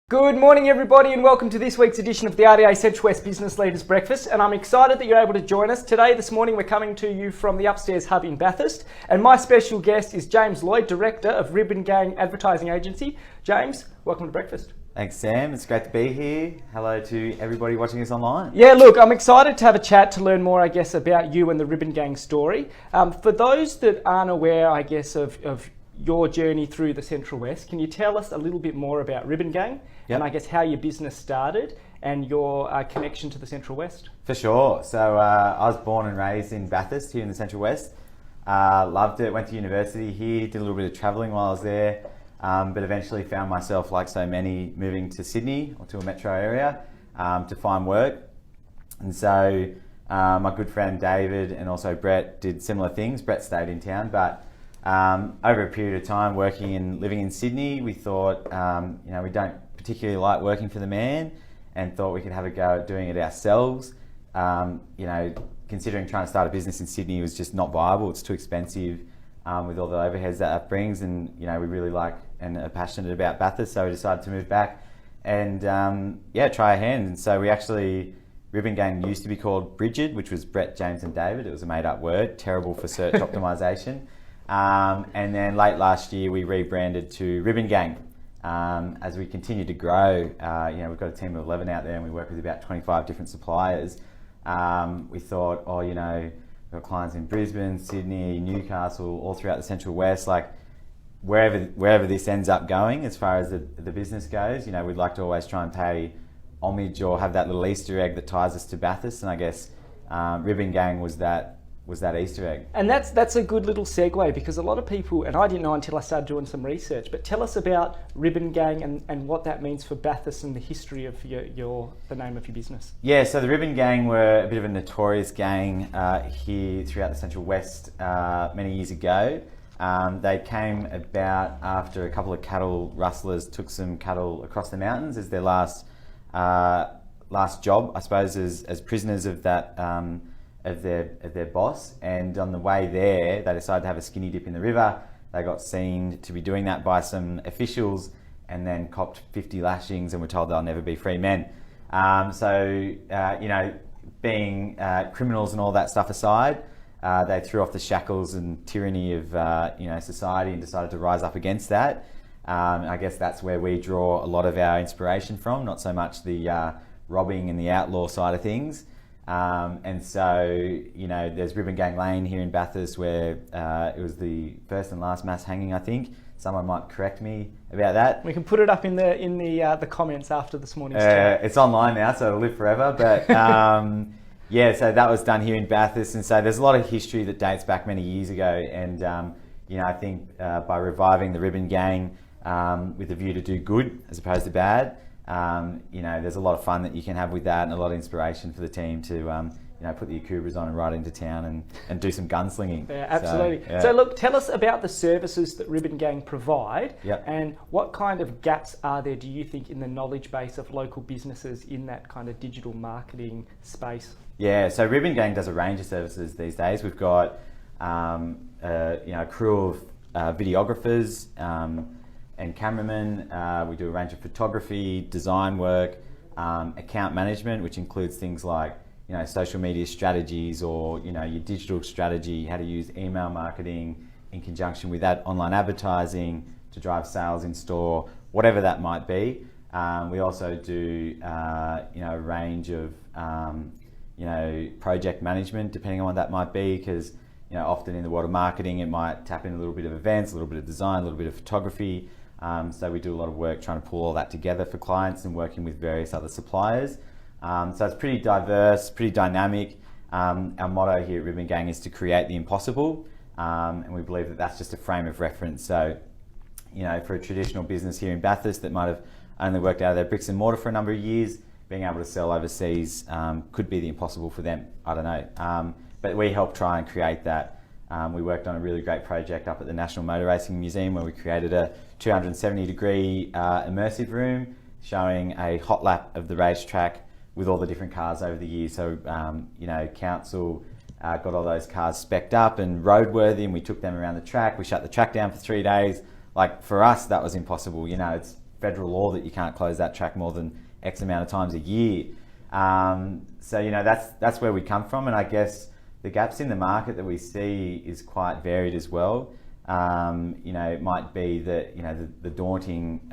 Good morning, everybody, and welcome to this week's edition of the RDA Central West Business Leaders Breakfast. And I'm excited that you're able to join us today. This morning, we're coming to you from the upstairs hub in Bathurst. And my special guest is James Lloyd, Director of Ribbon Gang Advertising Agency. James, welcome to breakfast. Thanks, Sam. It's great to be here. Hello to everybody watching us online. Yeah, look, I'm excited to have a chat to learn more, about you and the Ribbon Gang story. For those that aren't aware, of your journey through the Central West, can you tell us a little bit more about Ribbon Gang and how your business started and your connection to the Central West? For sure. So I was born and raised in Bathurst here in the Central West. Loved it, went to university here, did a little bit of travelling while I was there, but eventually found myself, like so many, moving to Sydney or to a metro area to find work. And so my good friend David and also Brett did similar things. Brett stayed in town, but over a period of time working and living in Sydney, we thought, we don't particularly like working for the man and thought we could have a go at doing it ourselves. Considering trying to start a business in Sydney was just not viable. It's too expensive with all the overheads that brings, and we really like and are passionate about Bathurst, so we decided to move back and try our hand. And so Ribbon Gang used to be called Bridget, which was Brett, James and David. It was a made up word, terrible for search optimization. And then late last year, we rebranded to Ribbon Gang. As we continue to grow, we've got a team of 11 out there and we work with about 25 different suppliers. We thought, we've got clients in Brisbane, Sydney, Newcastle, all throughout the Central West, like wherever this ends up going as far as the business goes, we'd like to always try and pay homage or have that little Easter egg that ties us to Bathurst. And I guess Ribbon Gang was that Easter egg. And that's a good little segue, because a lot of people, and I didn't know until I started doing some research, but tell us about Ribbon Gang and what that means for Bathurst and the history of the name of your business. Yeah, so the Ribbon Gang were a bit of a notorious gang here throughout the Central West many years ago. They came about after a couple of cattle rustlers took some cattle across the mountains as their last job, I suppose, as prisoners of that of their boss. And on the way there, they decided to have a skinny dip in the river. They got seen to be doing that by some officials and then copped 50 lashings and were told they'll never be free men. Being criminals and all that stuff aside, they threw off the shackles and tyranny of society and decided to rise up against that. I guess that's where we draw a lot of our inspiration from, not so much the robbing and the outlaw side of things. There's Ribbon Gang Lane here in Bathurst where it was the first and last mass hanging, I think. Someone might correct me about that. We can put it up in the comments after this morning's chat. It's online now, so it'll live forever. But so that was done here in Bathurst. And so there's a lot of history that dates back many years ago. And, I think by reviving the Ribbon Gang with a view to do good as opposed to bad, there's a lot of fun that you can have with that and a lot of inspiration for the team to, put the Akubras on and ride into town and do some gunslinging. Yeah, absolutely. So look, tell us about the services that Ribbon Gang provide and what kind of gaps are there, do you think, in the knowledge base of local businesses in that kind of digital marketing space? Yeah, so Ribbon Gang does a range of services these days. We've got, a crew of videographers, and cameramen. We do a range of photography, design work, account management, which includes things like social media strategies or your digital strategy, how to use email marketing in conjunction with that online advertising to drive sales in store, whatever that might be. We also do a range of project management, depending on what that might be, because often in the world of marketing it might tap in a little bit of events, a little bit of design, a little bit of photography. So we do a lot of work trying to pull all that together for clients and working with various other suppliers. So it's pretty diverse, pretty dynamic. Our motto here at Ribbon Gang is to create the impossible, and we believe that that's just a frame of reference. So, for a traditional business here in Bathurst that might have only worked out of their bricks and mortar for a number of years, being able to sell overseas could be the impossible for them. I don't know. But we help try and create that. We worked on a really great project up at the National Motor Racing Museum where we created a 270-degree immersive room showing a hot lap of the racetrack with all the different cars over the years. So, council got all those cars specced up and roadworthy, and we took them around the track. We shut the track down for 3 days. Like, for us, that was impossible. It's federal law that you can't close that track more than X amount of times a year. So that's where we come from, and I guess the gaps in the market that we see is quite varied as well. It might be that the daunting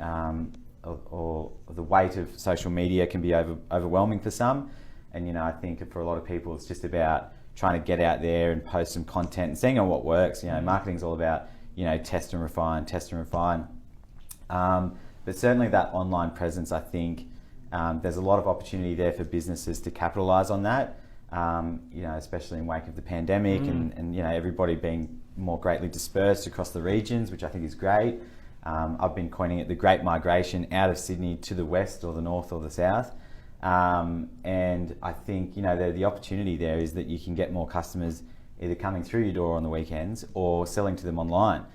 or the weight of social media can be overwhelming for some, and I think for a lot of people it's just about trying to get out there and post some content and seeing on what works. Marketing's all about test and refine. But certainly that online presence, I think there's a lot of opportunity there for businesses to capitalise on that. Especially in wake of the pandemic and everybody being more greatly dispersed across the regions, which I think is great. I've been coining it the Great Migration out of Sydney to the west or the north or the south. And I think the opportunity there is that you can get more customers either coming through your door on the weekends or selling to them online.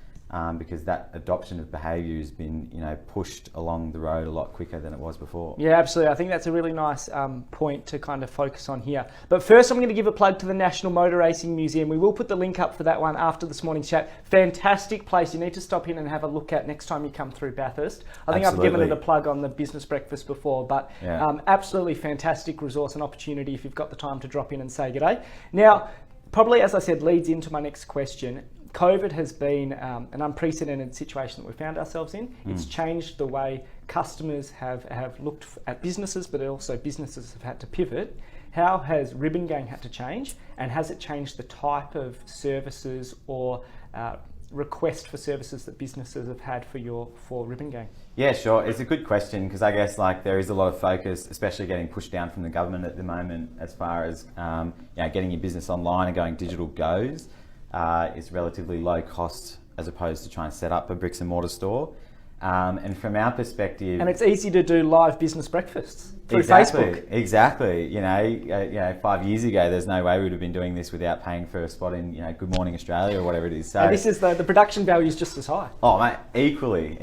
Because that adoption of behaviour has been, pushed along the road a lot quicker than it was before. Yeah, absolutely. I think that's a really nice point to kind of focus on here. But first, I'm going to give a plug to the National Motor Racing Museum. We will put the link up for that one after this morning's chat. Fantastic place. You need to stop in and have a look at next time you come through Bathurst. I think Absolutely. I've given it a plug on the business breakfast before, but absolutely fantastic resource and opportunity if you've got the time to drop in and say g'day. Now, probably, as I said, leads into my next question. COVID has been an unprecedented situation that we found ourselves in. It's changed the way customers have looked at businesses, but also businesses have had to pivot. How has Ribbon Gang had to change, and has it changed the type of services or request for services that businesses have had for Ribbon Gang? Yeah, sure. It's a good question because I guess there is a lot of focus, especially getting pushed down from the government at the moment, as far as getting your business online and going digital goes. Is relatively low cost as opposed to trying to set up a bricks and mortar store. And from our perspective... And it's easy to do live business breakfasts through Facebook. Exactly. 5 years ago, there's no way we would have been doing this without paying for a spot in Good Morning Australia or whatever it is. So and this is the production value is just as high. Oh, mate, equally.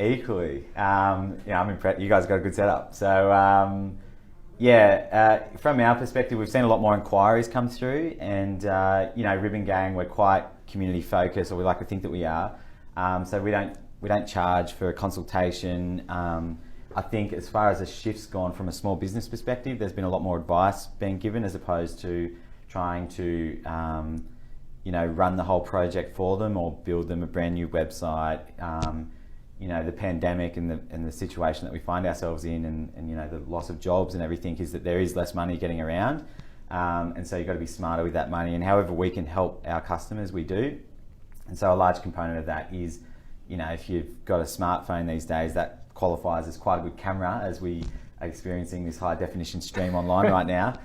I'm impressed. You guys got a good setup. So, from our perspective, we've seen a lot more inquiries come through, and Ribbon Gang, we're quite community focused, or we like to think that we are. So we don't charge for a consultation. I think as far as the shift's gone from a small business perspective, there's been a lot more advice being given as opposed to trying to run the whole project for them or build them a brand new website. The pandemic and the situation that we find ourselves in, and the loss of jobs and everything, is that there is less money getting around, and so you've got to be smarter with that money. And however we can help our customers, we do. And so a large component of that is, if you've got a smartphone these days, that qualifies as quite a good camera, as we are experiencing this high definition stream online right now.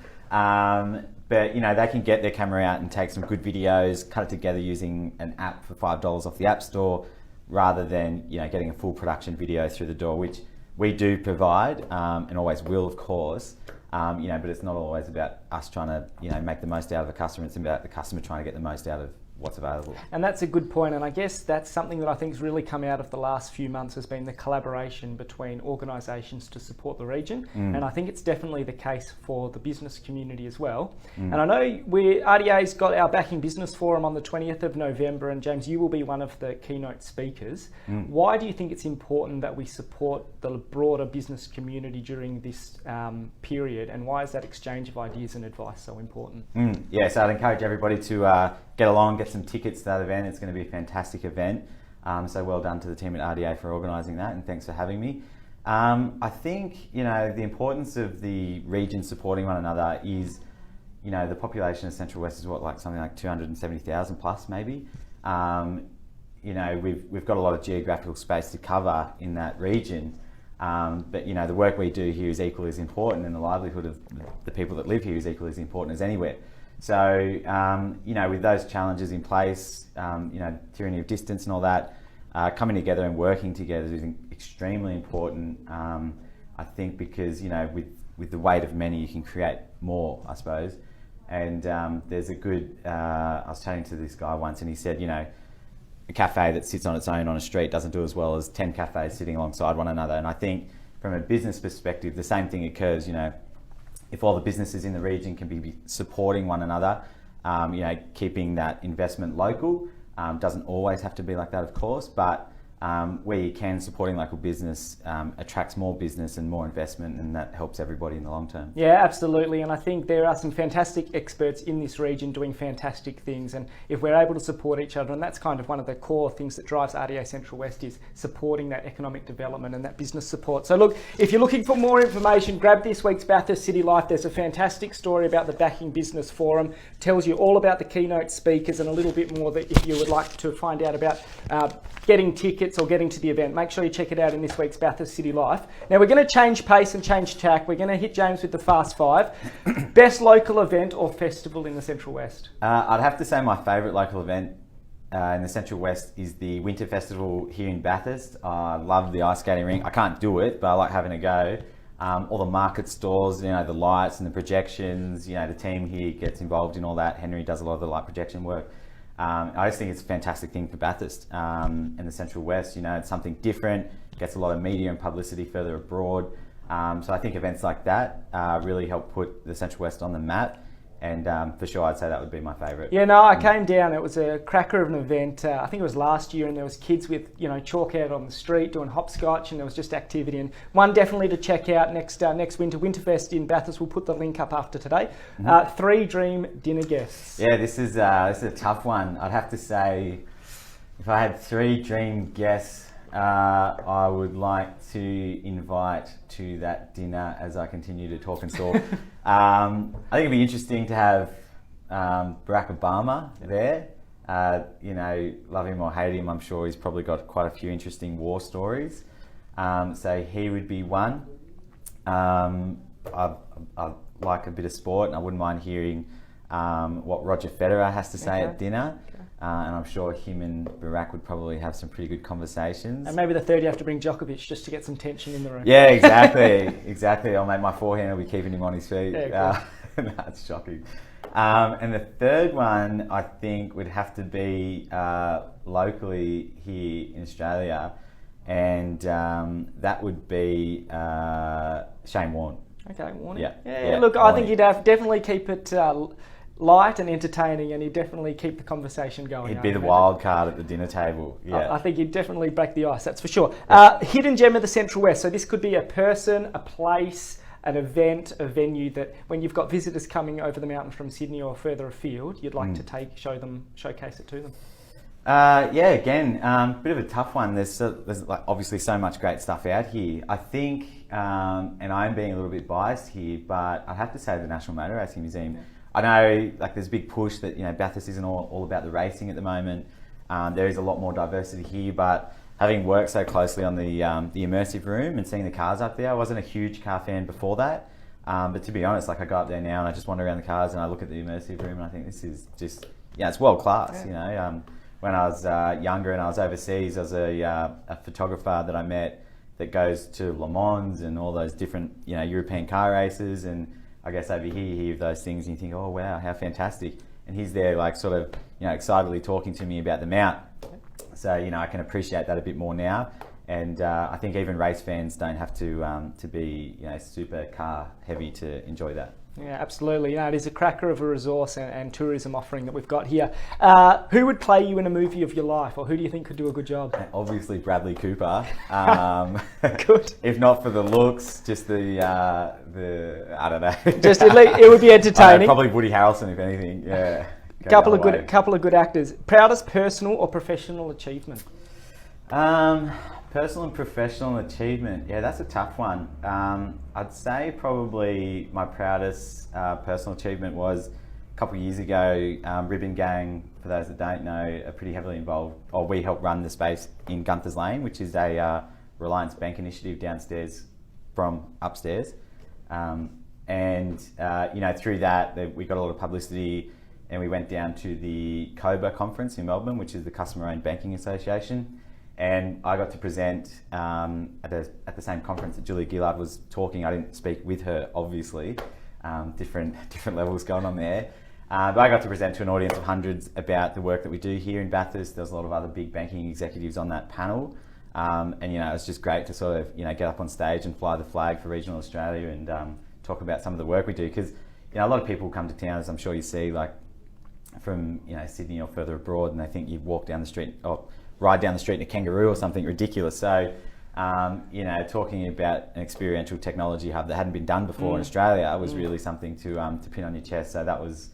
But they can get their camera out and take some good videos, cut it together using an app for $5 off the App Store, rather than getting a full production video through the door, which we do provide and always will, of course. But it's not always about us trying to make the most out of the customer. It's about the customer trying to get the most out of what's available. And that's a good point, and I guess that's something that I think has really come out of the last few months, has been the collaboration between organisations to support the region, and I think it's definitely the case for the business community as well. And I know RDA's got our Backing Business Forum on the 20th of November, and James, you will be one of the keynote speakers. Why do you think it's important that we support the broader business community during this period, and why is that exchange of ideas and advice so important? So I'd encourage everybody to get along, get some tickets to that event. It's going to be a fantastic event. So well done to the team at RDA for organising that, and thanks for having me. I think, the importance of the region supporting one another is, the population of Central West is something like 270,000 plus maybe. We've got a lot of geographical space to cover in that region. But the work we do here is equally as important, and the livelihood of the people that live here is equally as important as anywhere. So, with those challenges in place, tyranny of distance and all that, coming together and working together is extremely important, I think, because, with the weight of many, you can create more, I suppose. And there's a good, I was chatting to this guy once, and he said, a cafe that sits on its own on a street doesn't do as well as 10 cafes sitting alongside one another. And I think from a business perspective, the same thing occurs. If all the businesses in the region can be supporting one another, keeping that investment local, doesn't always have to be like that, of course, but where you can, supporting local business attracts more business and more investment, and that helps everybody in the long term. Yeah, absolutely. And I think there are some fantastic experts in this region doing fantastic things. And if we're able to support each other, and that's kind of one of the core things that drives RDA Central West, is supporting that economic development and that business support. So look, if you're looking for more information, grab this week's Bathurst City Life. There's a fantastic story about the Backing Business Forum. It tells you all about the keynote speakers and a little bit more that if you would like to find out about getting tickets or getting to the event, make sure you check it out in this week's Bathurst City Life. Now we're going to change pace and change tack. We're going to hit James with the Fast Five. Best local event or festival in the Central West? I'd have to say my favourite local event in the Central West is the Winter Festival here in Bathurst. I love the ice skating rink. I can't do it, but I like having a go. All the market stalls, the lights and the projections, the team here gets involved in all that. Henry does a lot of the light projection work. I just think it's a fantastic thing for Bathurst and the Central West. It's something different, gets a lot of media and publicity further abroad. So I think events like that really help put the Central West on the map. And for sure, I'd say that would be my favourite. Yeah, no, I came down. It was a cracker of an event. I think it was last year, and there was kids with chalk out on the street doing hopscotch, and there was just activity. And one definitely to check out next winter, Winterfest in Bathurst. We'll put the link up after today. 3 dream dinner guests. Yeah, this is a tough one. I'd have to say, if I had 3 dream guests, I would like to invite to that dinner as I continue to talk and talk. I think it'd be interesting to have Barack Obama there. Love him or hate him, I'm sure he's probably got quite a few interesting war stories. So he would be one. I like a bit of sport, and I wouldn't mind hearing what Roger Federer has to say at dinner. And I'm sure him and Barack would probably have some pretty good conversations. And maybe the third you have to bring Djokovic just to get some tension in the room. Yeah, exactly. I'll make my forehand will be keeping him on his feet. Yeah, cool. That's shocking. And the third one, I think, would have to be locally here in Australia, and that would be Shane Warne. Okay, Warne. Yeah. Look, I think you'd definitely keep it light and entertaining, and he'd definitely keep the conversation going. He'd be the wild card at the dinner table. Yeah, I think he'd definitely break the ice, that's for sure. Hidden gem of the Central West. So this could be a person, a place, an event, a venue that when you've got visitors coming over the mountain from Sydney or further afield, you'd like to showcase it to them. Again, bit of a tough one. There's obviously so much great stuff out here. I think, and I'm being a little bit biased here, but I'd have to say the National Motor Racing Museum. I know there's a big push that Bathurst isn't all about the racing at the moment. There is a lot more diversity here, but having worked so closely on the immersive room and seeing the cars up there, I wasn't a huge car fan before that. But to be honest, I go up there now and I just wander around the cars and I look at the immersive room and I think this is just, it's world class. Yeah. When I was younger and I was overseas, there was a photographer that I met that goes to Le Mans and all those different European car races, and I guess over here you hear those things and you think, oh wow, how fantastic. And he's there excitedly talking to me about the mount. So, I can appreciate that a bit more now. And I think even race fans don't have to be super car heavy to enjoy that. Yeah, absolutely. It is a cracker of a resource and tourism offering that we've got here. Who would play you in a movie of your life, or who do you think could do a good job? Obviously Bradley Cooper. Good. If not for the looks, just the I don't know. Just it would be entertaining. Probably Woody Harrelson, if anything. Yeah. Couple of good actors. Proudest personal or professional achievement? Personal and professional achievement. Yeah, that's a tough one. I'd say probably my proudest personal achievement was a couple of years ago. Ribbon Gang, for those that don't know, are pretty heavily involved, or we help run the space in Gunther's Lane, which is a Reliance Bank initiative downstairs from upstairs. Through that, we got a lot of publicity, and we went down to the COBA conference in Melbourne, which is the Customer Owned Banking Association. And I got to present at the same conference that Julia Gillard was talking. I didn't speak with her, obviously. Different levels going on there. But I got to present to an audience of hundreds about the work that we do here in Bathurst. There was a lot of other big banking executives on that panel. It was just great to sort of, get up on stage and fly the flag for regional Australia and talk about some of the work we do. Because, a lot of people come to town, as I'm sure you see, from Sydney or further abroad, and they think you walk down the street, or ride down the street in a kangaroo or something ridiculous. So, talking about an experiential technology hub that hadn't been done before in Australia was really something to pin on your chest. So that was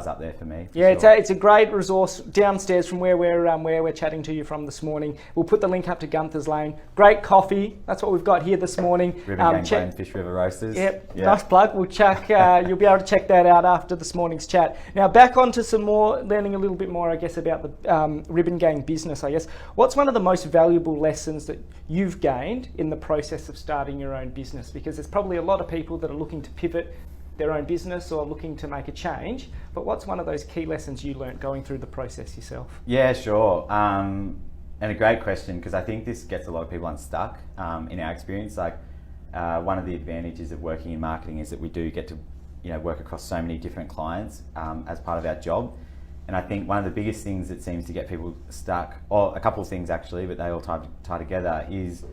up there for me. Yeah, sure. It's a great resource downstairs from where we're chatting to you from this morning. We'll put the link up to Gunther's Lane. Great coffee. That's what we've got here this morning. Ribbon Gang and Fish River Roasters. Yep, nice plug. We'll check. You'll be able to check that out after this morning's chat. Now back onto some more, learning a little bit more, I guess, about the Ribbon Gang business. I guess what's one of the most valuable lessons that you've gained in the process of starting your own business? Because there's probably a lot of people that are looking to pivot their own business or looking to make a change, but what's one of those key lessons you learnt going through the process yourself? Yeah, sure. And a great question, because I think this gets a lot of people unstuck in our experience. Like one of the advantages of working in marketing is that we do get to work across so many different clients as part of our job. And I think one of the biggest things that seems to get people stuck, or a couple of things actually, but they all tie together, is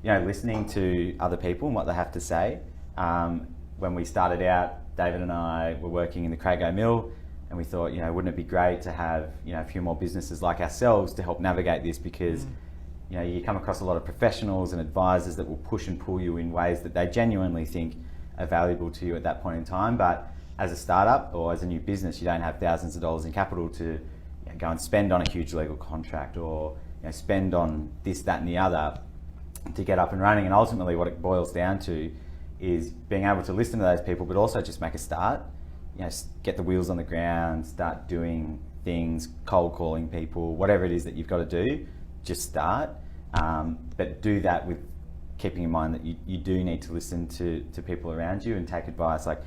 listening to other people and what they have to say. When we started out, David and I were working in the Crago Mill, and we thought, wouldn't it be great to have a few more businesses like ourselves to help navigate this, because you come across a lot of professionals and advisors that will push and pull you in ways that they genuinely think are valuable to you at that point in time. But as a startup or as a new business, you don't have thousands of dollars in capital to go and spend on a huge legal contract or spend on this, that, and the other to get up and running. And ultimately, what it boils down to is being able to listen to those people, but also just make a start. Get the wheels on the ground, start doing things, cold calling people, whatever it is that you've got to do, just start. But do that with keeping in mind that you do need to listen to people around you and take advice. Like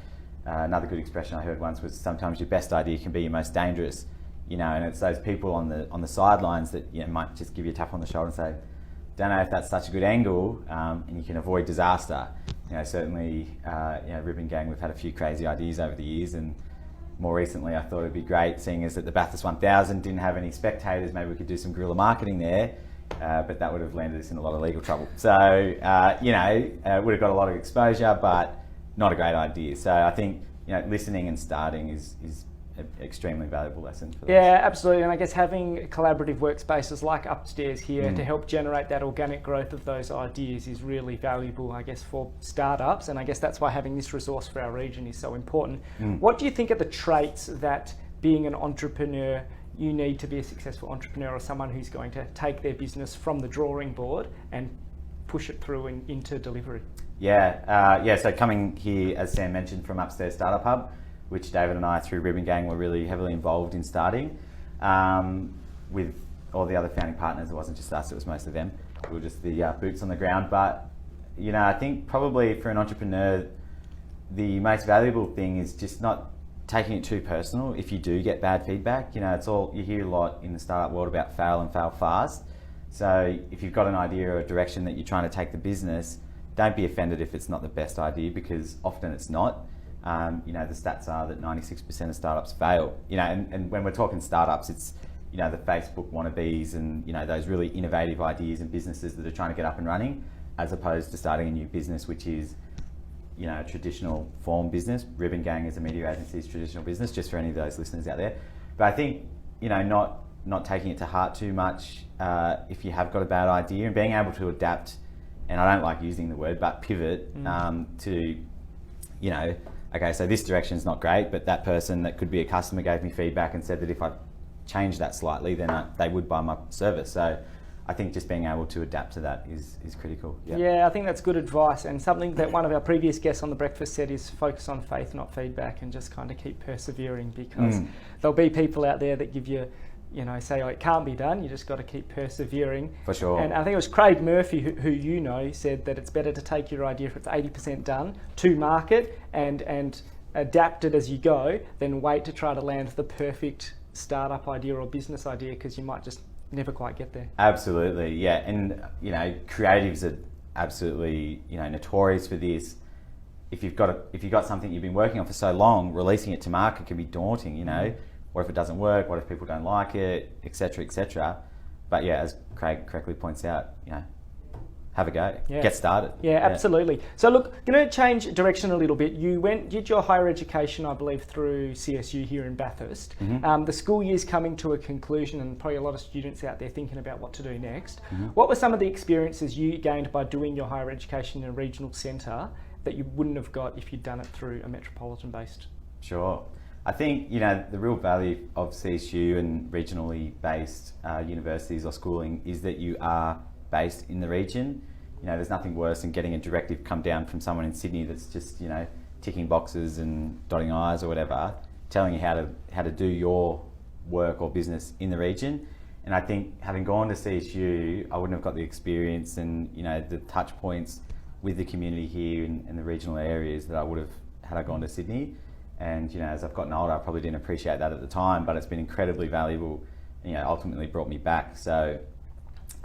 another good expression I heard once was, sometimes your best idea can be your most dangerous. And it's those people on the sidelines that might just give you a tap on the shoulder and say, don't know if that's such a good angle, and you can avoid disaster. Certainly, Ribbon Gang, we've had a few crazy ideas over the years, and more recently I thought it'd be great, seeing as that the Bathurst 1000 didn't have any spectators, maybe we could do some guerrilla marketing there, but that would have landed us in a lot of legal trouble. So, would have got a lot of exposure, but not a great idea. So I think, listening and starting is an extremely valuable lesson for this. Yeah, absolutely. And I guess having collaborative workspaces like upstairs here to help generate that organic growth of those ideas is really valuable, I guess, for startups. And I guess that's why having this resource for our region is so important. What do you think are the traits that being an entrepreneur, you need to be a successful entrepreneur, or someone who's going to take their business from the drawing board and push it through into delivery? So coming here, as Sam mentioned, from Upstairs Startup Hub, which David and I, through Ribbon Gang, were really heavily involved in starting. With all the other founding partners, it wasn't just us, it was most of them. We were just the boots on the ground. But, I think probably for an entrepreneur, the most valuable thing is just not taking it too personal. If you do get bad feedback, it's all, you hear a lot in the startup world about fail and fail fast. So if you've got an idea or a direction that you're trying to take the business, don't be offended if it's not the best idea, because often it's not. The stats are that 96% of startups fail. And when we're talking startups, it's the Facebook wannabes and those really innovative ideas and businesses that are trying to get up and running, as opposed to starting a new business, which is a traditional form business. Ribbon Gang as a media agency is traditional business, just for any of those listeners out there. But I think not taking it to heart too much if you have got a bad idea, and being able to adapt. And I don't like using the word, but pivot to okay, so this direction is not great, but that person that could be a customer gave me feedback and said that if I change that slightly, then they would buy my service. So I think just being able to adapt to that is critical. Yep. Yeah, I think that's good advice, and something that one of our previous guests on The Breakfast said is focus on faith, not feedback, and just kind of keep persevering, because there'll be people out there that give you, say, it can't be done. You just got to keep persevering. For sure. And I think it was Craig Murphy, who said that it's better to take your idea if it's 80% done to market and adapt it as you go, than wait to try to land the perfect startup idea or business idea, because you might just never quite get there. Absolutely, yeah. And creatives are absolutely notorious for this. If you've got something you've been working on for so long, releasing it to market can be daunting. What if it doesn't work? What if people don't like it, etc., etc. But yeah, as Craig correctly points out, have a go, Yeah. get started. Yeah, absolutely. So look, going to change direction a little bit. You did your higher education, I believe, through CSU here in Bathurst. Mm-hmm. The school year's coming to a conclusion, and probably a lot of students out there thinking about what to do next. Mm-hmm. What were some of the experiences you gained by doing your higher education in a regional centre that you wouldn't have got if you'd done it through a metropolitan-based? Sure. I think, the real value of CSU and regionally based universities or schooling is that you are based in the region. There's nothing worse than getting a directive come down from someone in Sydney that's just, ticking boxes and dotting I's or whatever, telling you how to do your work or business in the region. And I think having gone to CSU, I wouldn't have got the experience and, the touch points with the community here in the regional areas that I would have had I gone to Sydney. And, as I've gotten older, I probably didn't appreciate that at the time, but it's been incredibly valuable and, ultimately brought me back. So,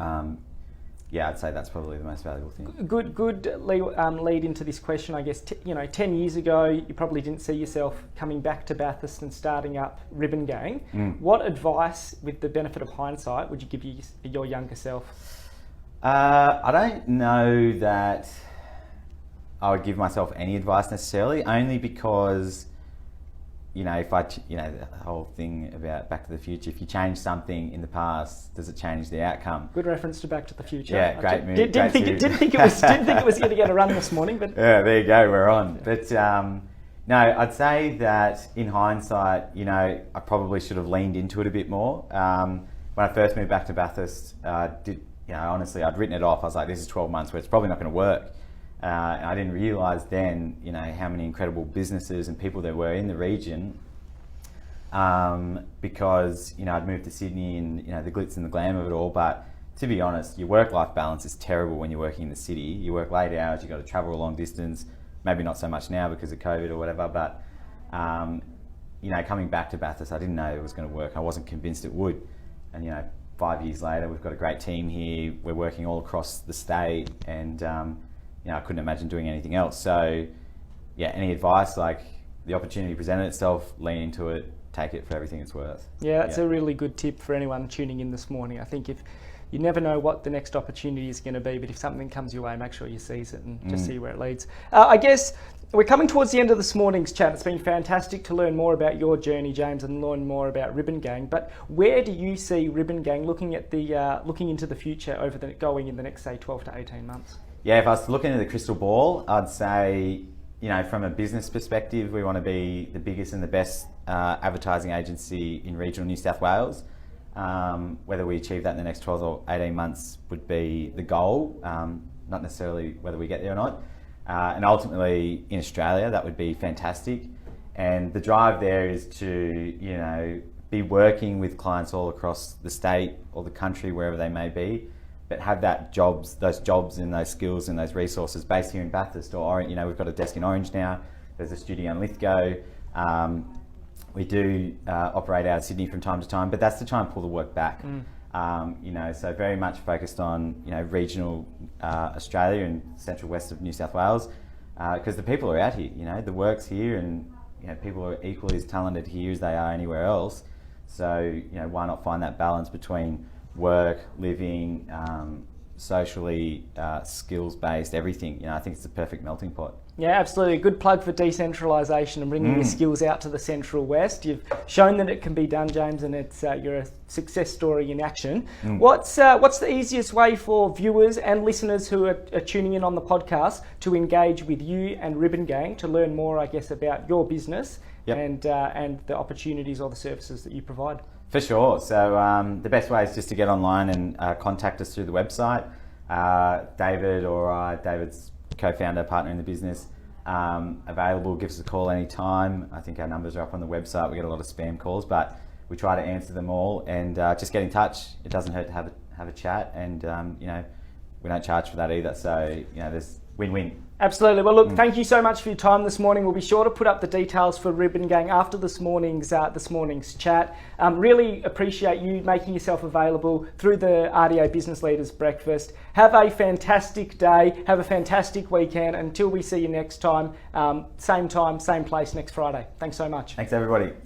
I'd say that's probably the most valuable thing. Good lead into this question, I guess. 10 years ago, you probably didn't see yourself coming back to Bathurst and starting up Ribbon Gang. What advice, with the benefit of hindsight, would you give your younger self? I don't know that I would give myself any advice necessarily, only because, if the whole thing about Back to the Future, if you change something in the past, does it change the outcome? Good reference to Back to the Future. Yeah, great movie. Didn't think it was going to get a run this morning, but yeah, there you go, we're on. But no, I'd say that in hindsight, I probably should have leaned into it a bit more. When I first moved back to Bathurst, honestly, I'd written it off. I was like, this is 12 months where it's probably not going to work. And I didn't realise then, how many incredible businesses and people there were in the region, because, I'd moved to Sydney and, the glitz and the glam of it all. But to be honest, your work-life balance is terrible when you're working in the city. You work late hours, you've got to travel a long distance, maybe not so much now because of COVID or whatever, but, coming back to Bathurst, I didn't know it was going to work. I wasn't convinced it would. And, 5 years later, we've got a great team here. We're working all across the state and, I couldn't imagine doing anything else. So, any advice, like the opportunity presented itself, lean into it, take it for everything it's worth. Yeah, that's a really good tip for anyone tuning in this morning. I think if you never know what the next opportunity is going to be, but if something comes your way, make sure you seize it and just see where it leads. I guess we're coming towards the end of this morning's chat. It's been fantastic to learn more about your journey, James, and learn more about Ribbon Gang. But where do you see Ribbon Gang looking into the future going in the next, say, 12 to 18 months? Yeah, if I was looking at the crystal ball, I'd say, from a business perspective, we want to be the biggest and the best advertising agency in regional New South Wales. Whether we achieve that in the next 12 or 18 months would be the goal, not necessarily whether we get there or not. And ultimately, in Australia, that would be fantastic. And the drive there is to, be working with clients all across the state or the country, wherever they may be, but have those jobs and those skills and those resources based here in Bathurst or Orange. We've got a desk in Orange now. There's a studio in Lithgow. We do operate out of Sydney from time to time, but that's to try and pull the work back. So very much focused on, regional Australia and central west of New South Wales, because the people are out here, the work's here and, people are equally as talented here as they are anywhere else. So, why not find that balance between work, living, socially, skills-based, everything. I think it's the perfect melting pot. Yeah, absolutely. A good plug for decentralisation and bringing your skills out to the Central West. You've shown that it can be done, James, and you're a success story in action. What's the easiest way for viewers and listeners who are tuning in on the podcast to engage with you and Ribbon Gang to learn more, I guess, about your business and the opportunities or the services that you provide? For sure. So the best way is just to get online and contact us through the website. David or I, David's co-founder, partner in the business, available. Give us a call anytime. I think our numbers are up on the website. We get a lot of spam calls, but we try to answer them all and just get in touch. It doesn't hurt to have a chat, and we don't charge for that either. So there's win-win. Absolutely. Well, look, thank you so much for your time this morning. We'll be sure to put up the details for Ribbon Gang after this morning's chat. Really appreciate you making yourself available through the RDO Business Leaders Breakfast. Have a fantastic day. Have a fantastic weekend. Until we see you next time, same place next Friday. Thanks so much. Thanks, everybody.